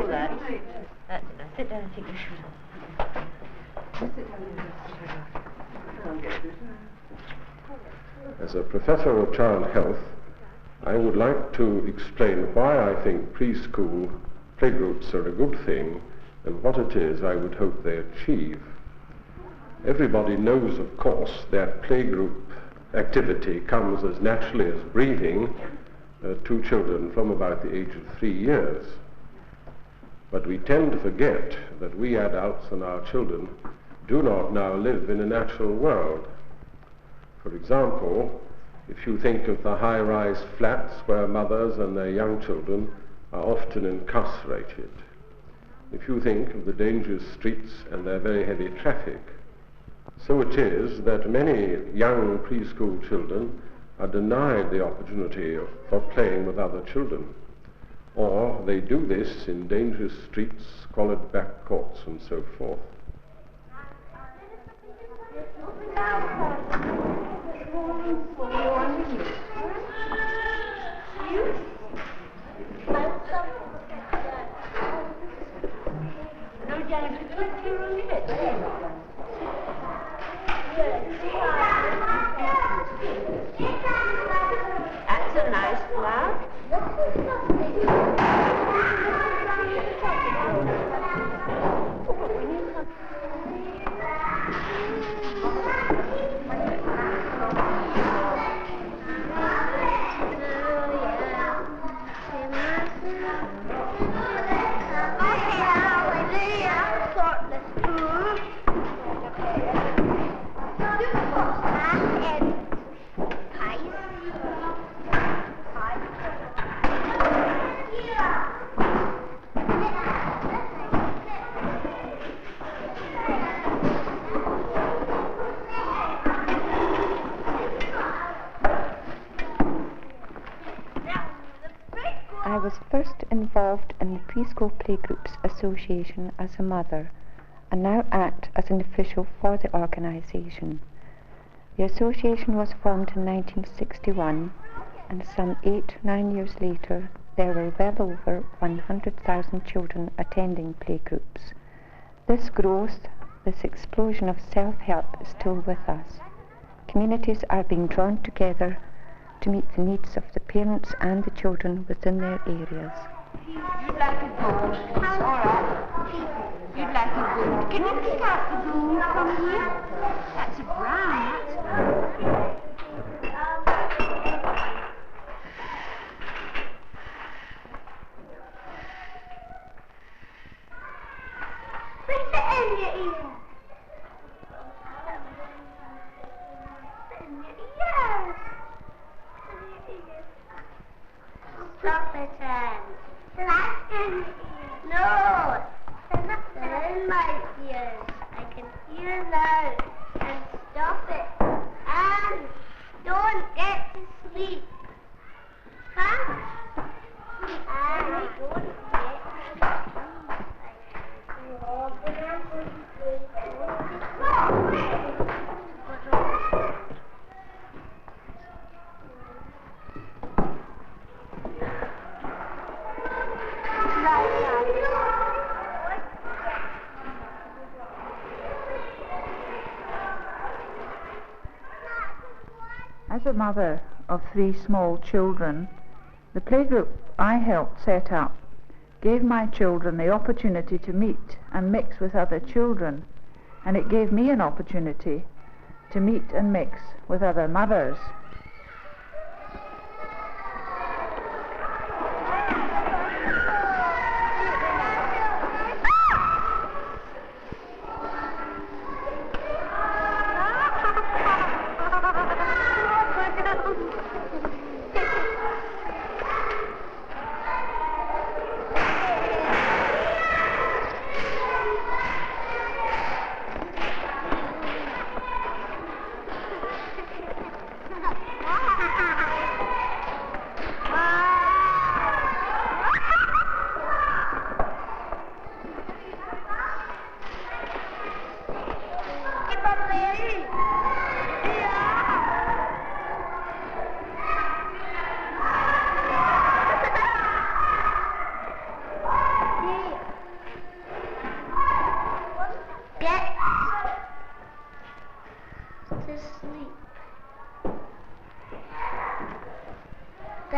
That's it. Now sit down and take your shoes off. As a professor of child health, I would like to explain why I think preschool playgroups are a good thing and what it is I would hope they achieve. Everybody knows, of course, that playgroup activity comes as naturally as breathing to children from about the age of 3 years. But we tend to forget that we adults and our children do not now live in a natural world. For example, if you think of the high-rise flats where mothers and their young children are often incarcerated, if you think of the dangerous streets and their very heavy traffic, so it is that many young preschool children are denied the opportunity of playing with other children, or they do this in dangerous streets, squalid back courts, and so forth. That's a nice flower. I was first involved in the Preschool Playgroups Association as a mother, and now act as an official for the organisation. The association was formed in 1961, and some 8-9 years later there were well over 100,000 children attending playgroups. This growth, this explosion of self-help is still with us. Communities are being drawn together to meet the needs of the parents and the children within their areas. You'd like a gold. It's all right. You'd like a gold. Can you pick out the gold from here? That's a brown. Put it in your ear. Put it in your ears. Stop it, Anne. That's in your ears. No. They're in my ears. I can hear now. And stop it. And don't get to sleep. Huh? And don't get to sleep. As a mother of 3 small children, the playgroup I helped set up gave my children the opportunity to meet and mix with other children, and it gave me an opportunity to meet and mix with other mothers.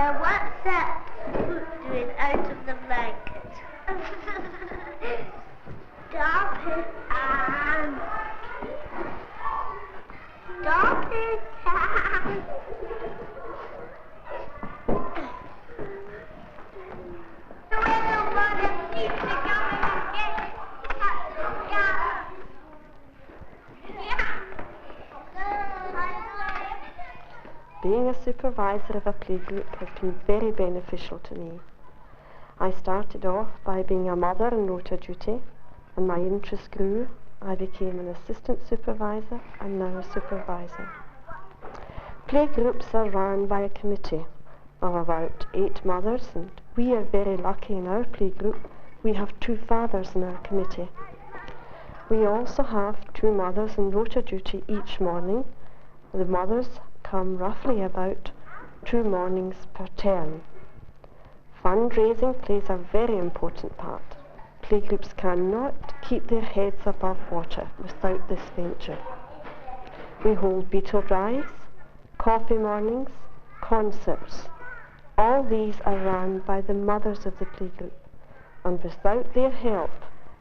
Now what's that foot doing out of the blanket? Stop it, Anne. Stop it, Anne. The little mother needs to come and get it. Being a supervisor of a playgroup has been very beneficial to me. I started off by being a mother in rota duty, and my interest grew. I became an assistant supervisor and now a supervisor. Playgroups are run by a committee of about 8 mothers, and we are very lucky in our playgroup. We have 2 fathers in our committee. We also have 2 mothers in rota duty each morning. The mothers come roughly about 2 mornings per term. Fundraising plays a very important part. Playgroups cannot keep their heads above water without this venture. We hold beetle drives, coffee mornings, concerts. All these are run by the mothers of the playgroup, and without their help,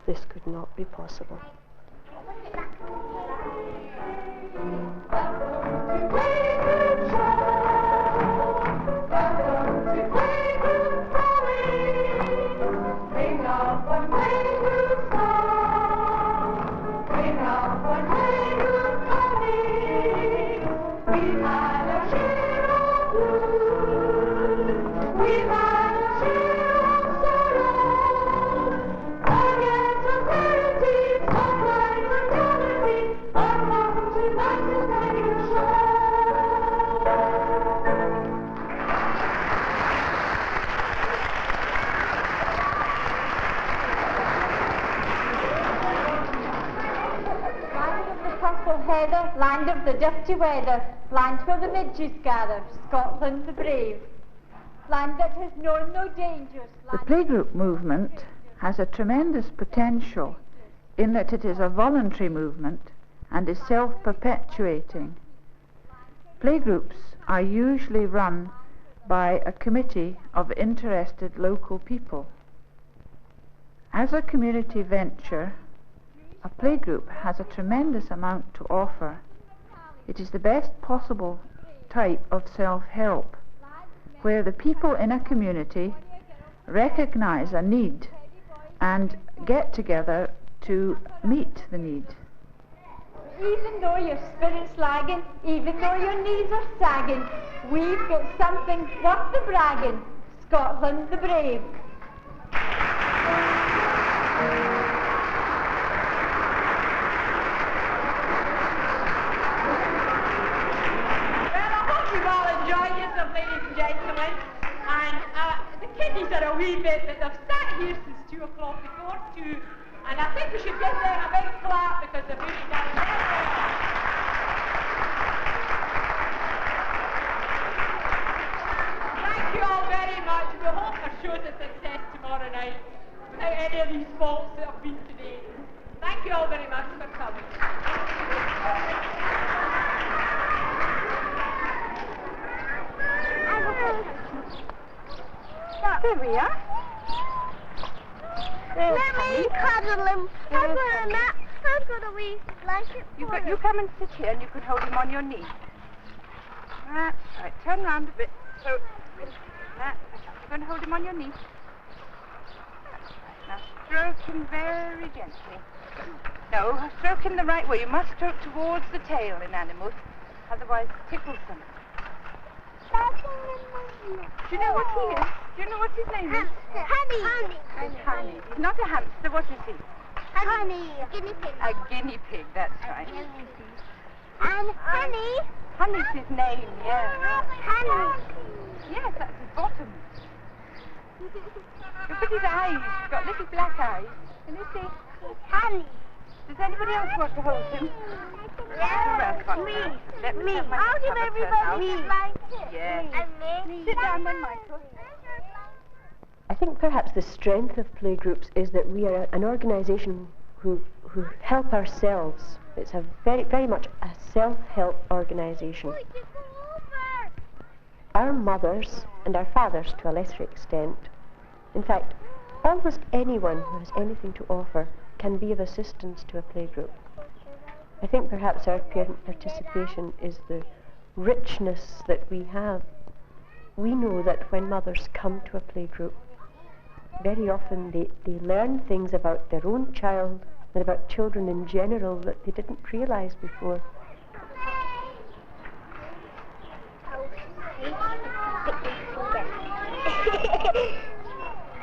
this could not be possible. Land of the dirty weather, land where the midges gather, Scotland the brave. Land that has known no dangers. The playgroup movement has a tremendous potential in that it is a voluntary movement and is self-perpetuating. Playgroups are usually run by a committee of interested local people. As a community venture, a playgroup has a tremendous amount to offer. It is the best possible type of self-help, where the people in a community recognize a need and get together to meet the need. Even though your spirit's lagging, even though your knees are sagging, we've got something worth the bragging, Scotland the brave. Ladies and gentlemen, and the kiddies are a wee bit, but they've sat here since 2 o'clock before 2, and I think we should give them a big clap because they've really done very well. Thank you all very much. We hope our show's a success tomorrow night without any of these faults that have been today. Thank you all very much for coming. There we are. Let me cuddle him. I've got a wee blanket for him. You come and sit here and you can hold him on your knee. That's right. Turn round a bit. So, that's right. You're going to hold him on your knee. That's right. Now stroke him very gently. No, stroke him the right way. You must stroke towards the tail in animals, otherwise it tickles them. Do you know what he is? Do you know what his name is? Honey. Honey. He's not a hamster. What is he? Honey. Guinea pig. A guinea pig, that's right. And Honey. Honey's his name, yes. Honey. Yes, that's his bottom. Look at his eyes. He's got little black eyes. Can you see? Honey. Does anybody else want to hold him? Yes. Me. Let me have my I'll give cover everybody turned a blanket. Yes. And me. Sit down then, Michael. I think perhaps the strength of playgroups is that we are an organisation who help ourselves. It's a very much a self-help organisation. our mothers and our fathers to a lesser extent, in fact, almost anyone who has anything to offer can be of assistance to a playgroup. I think perhaps our parent participation is the richness that we have. We know that when mothers come to a playgroup, very often they learn things about their own child and about children in general that they didn't realise before.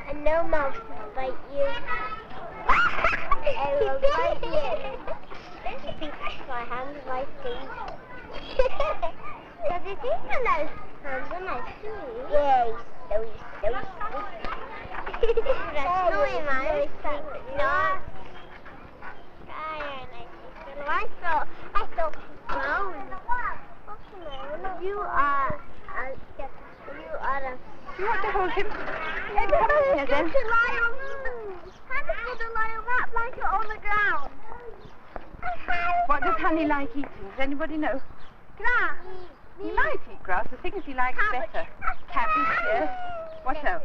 And no mouse will bite you. I will bite you. I think my hand is my teeth. Does it eat a mouse? Hands are nice too. Yes, so sweet. That's snowy mouse. No. I thought brown. You are a... Do you want to hold him? Hey, come on here then. What does Honey like eating? Does anybody know? Grass. He might eat grass. The thing is he likes better. Cabbage, yes. What else?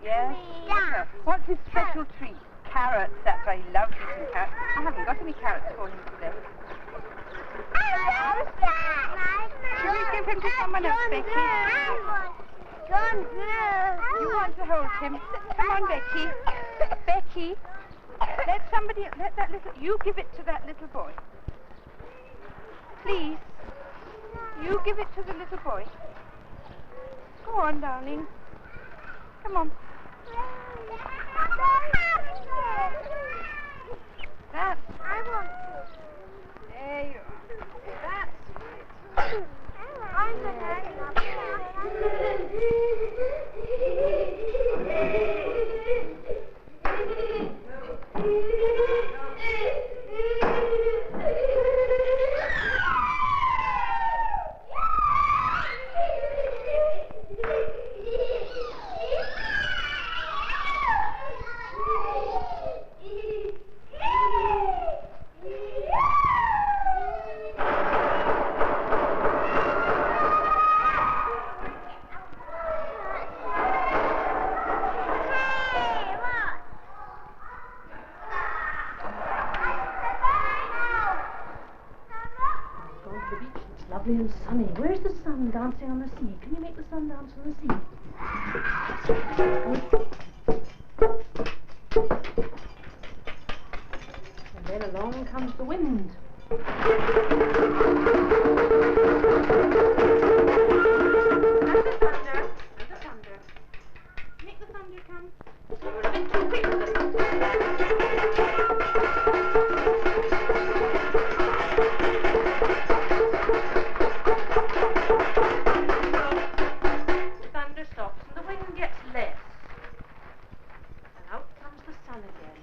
Yes. What else? What's his special treat? Carrots. That's why he loves eating carrots. I haven't got any carrots for him today. Should we give him to someone else, Becky? You want to hold him? Come on, Becky. Becky, let that little, you give it to that little boy. Please. You give it to the little boy. Go on, darling. Come on. That's I want to. there you are. That's right. I'm going to lovely and sunny. Where's the sun dancing on the sea? Can you make the sun dance on the sea? And then along comes the wind. That's the thunder. Make the thunder come. You're a bit too quick for the thunder stops and the wind gets less. And out comes the sun again.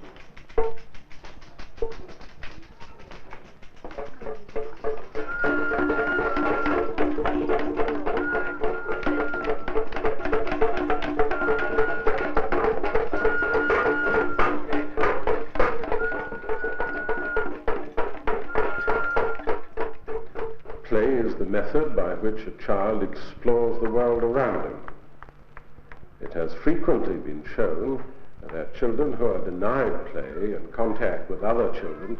Play is the method by which a child explores the world around him. It has frequently been shown that children who are denied play and contact with other children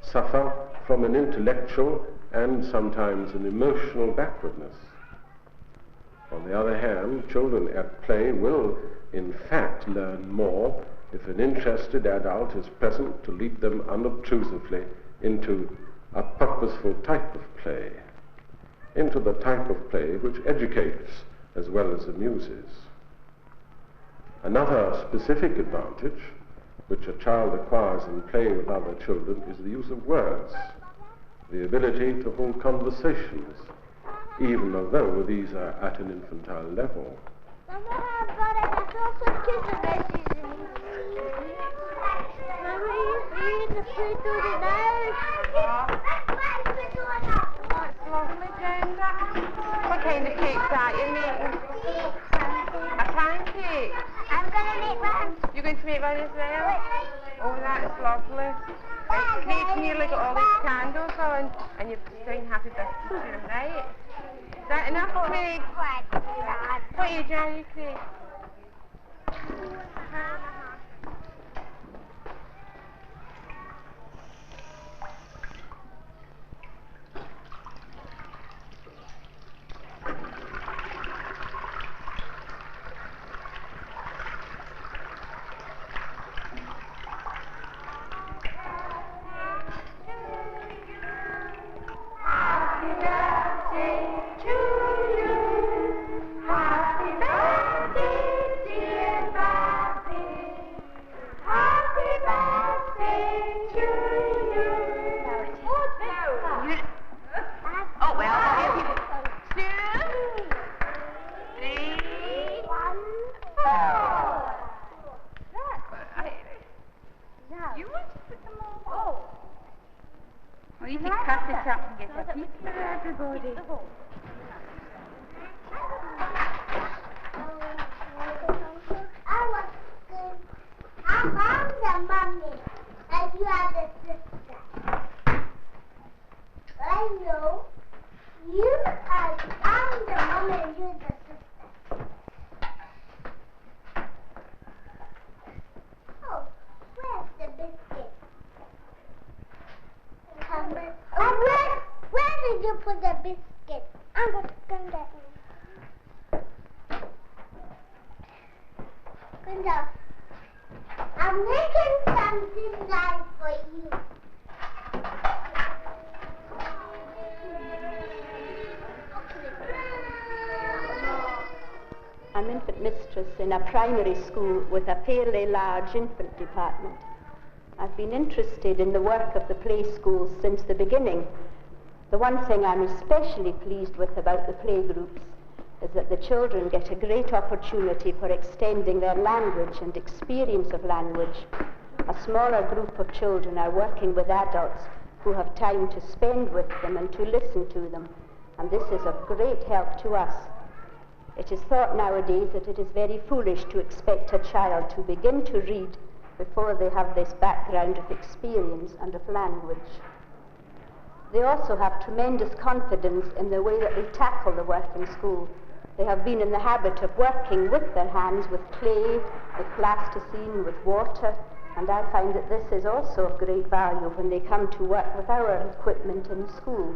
suffer from an intellectual and sometimes an emotional backwardness. On the other hand, children at play will, in fact, learn more if an interested adult is present to lead them unobtrusively into a purposeful type of play, into the type of play which educates as well as amuses. Another specific advantage which a child acquires in play with other children is the use of words, the ability to hold conversations, even although these are at an infantile level. What kind of cakes are you making? A pancake. I'm going to make one. You're going to make one as well? Oh, that's lovely. Right, Kate's nearly got all these candles on, and you're saying happy birthday to him, right? Is that enough, Craig. What age are you, Craig? Well, you can cut this up and get a piece for everybody. I'm the mummy, and you are the sister. I know. I'm the mummy, and you're the sister. Oh, where's the biscuit? Where did you put the biscuit? I'm going to get it. Good. I'm making something nice for you. I'm infant mistress in a primary school with a fairly large infant department. I've been interested in the work of the play schools since the beginning. The one thing I'm especially pleased with about the playgroups is that the children get a great opportunity for extending their language and experience of language. A smaller group of children are working with adults who have time to spend with them and to listen to them, and this is of great help to us. It is thought nowadays that it is very foolish to expect a child to begin to read before they have this background of experience and of language. They also have tremendous confidence in the way that they tackle the work in school. They have been in the habit of working with their hands, with clay, with plasticine, with water, and I find that this is also of great value when they come to work with our equipment in school.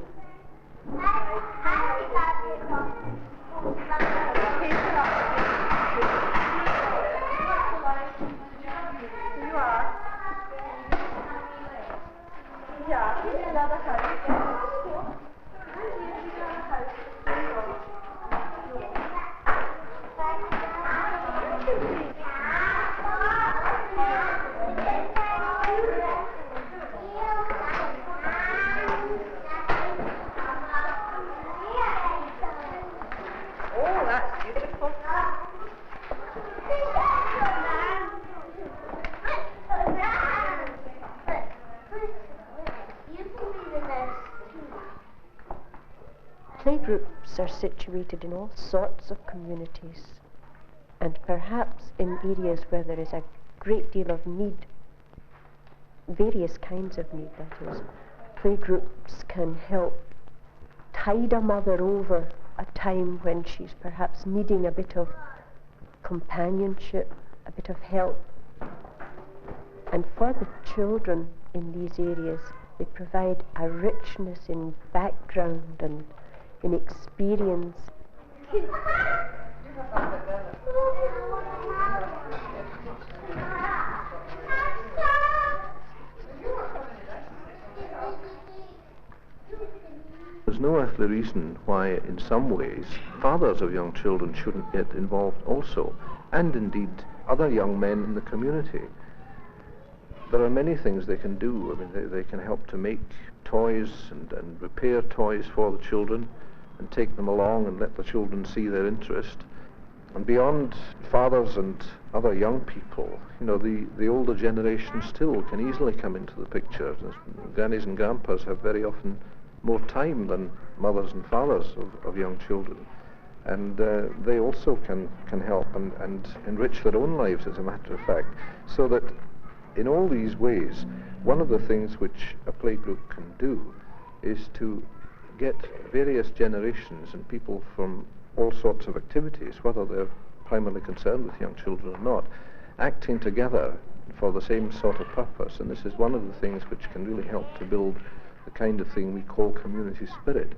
Oh, that's beautiful. Playgroups are situated in all sorts of communities, and perhaps in areas where there is a great deal of need, various kinds of need, that is. Playgroups can help tide a mother over a time when she's perhaps needing a bit of companionship, a bit of help. And for the children in these areas, they provide a richness in background and in experience. There's no earthly reason why, in some ways, fathers of young children shouldn't get involved also, and indeed other young men in the community. There are many things they can do. I mean, they can help to make toys and repair toys for the children and take them along and let the children see their interest. And beyond fathers and other young people, you know, the older generation still can easily come into the picture. Grannies and grandpas have very often more time than mothers and fathers of young children. And they also can help and enrich their own lives, as a matter of fact. So that in all these ways, one of the things which a playgroup can do is to get various generations and people from all sorts of activities, whether they're primarily concerned with young children or not, acting together for the same sort of purpose. And this is one of the things which can really help to build the kind of thing we call community spirit.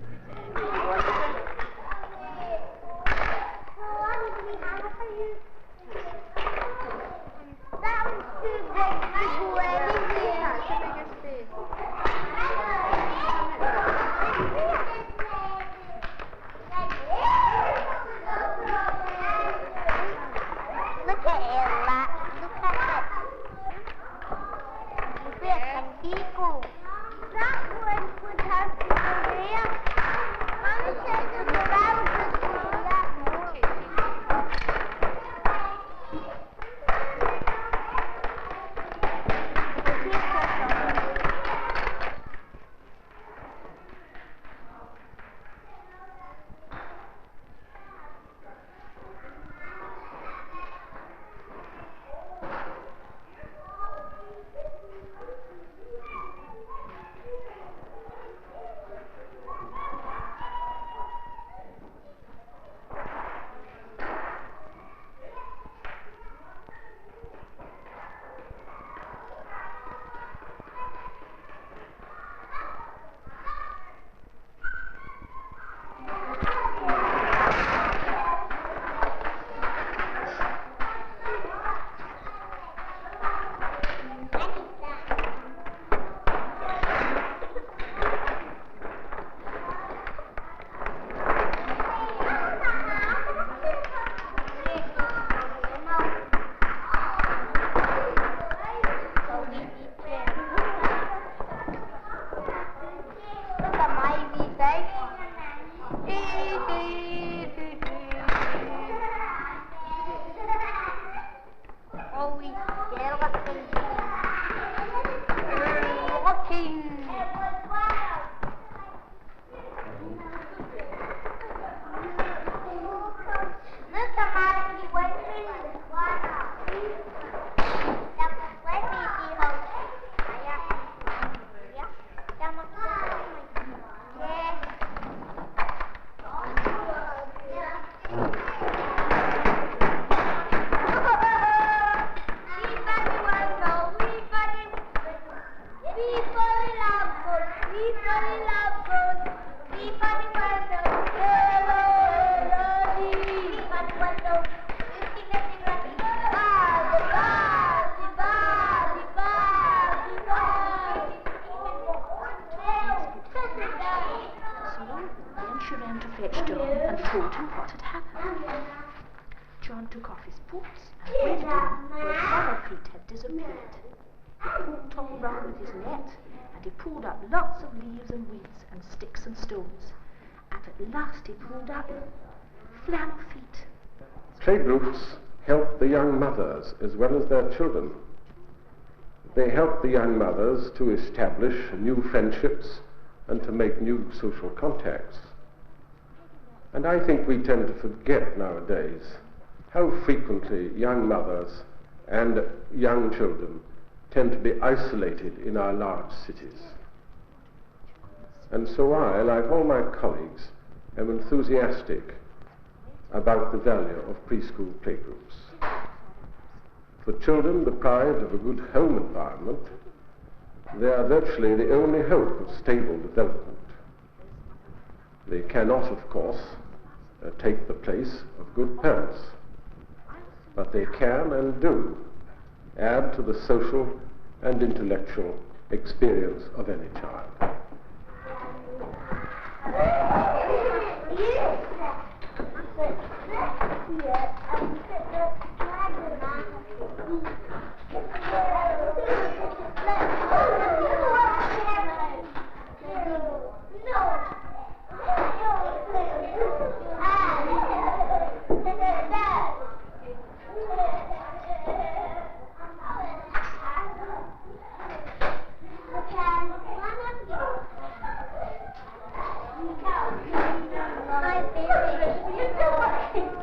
John took off his boots and waded in where his other feet had disappeared. He poked all round with his net, and he pulled up lots of leaves and weeds and sticks and stones. And at last he pulled up flannel feet. Playgroups help the young mothers as well as their children. They help the young mothers to establish new friendships and to make new social contacts. And I think we tend to forget nowadays how frequently young mothers and young children tend to be isolated in our large cities. And so I, like all my colleagues, am enthusiastic about the value of preschool playgroups. For children deprived of a good home environment, they are virtually the only hope of stable development. They cannot, of course, take the place of good parents, but they can and do add to the social and intellectual experience of any child. Hi, baby.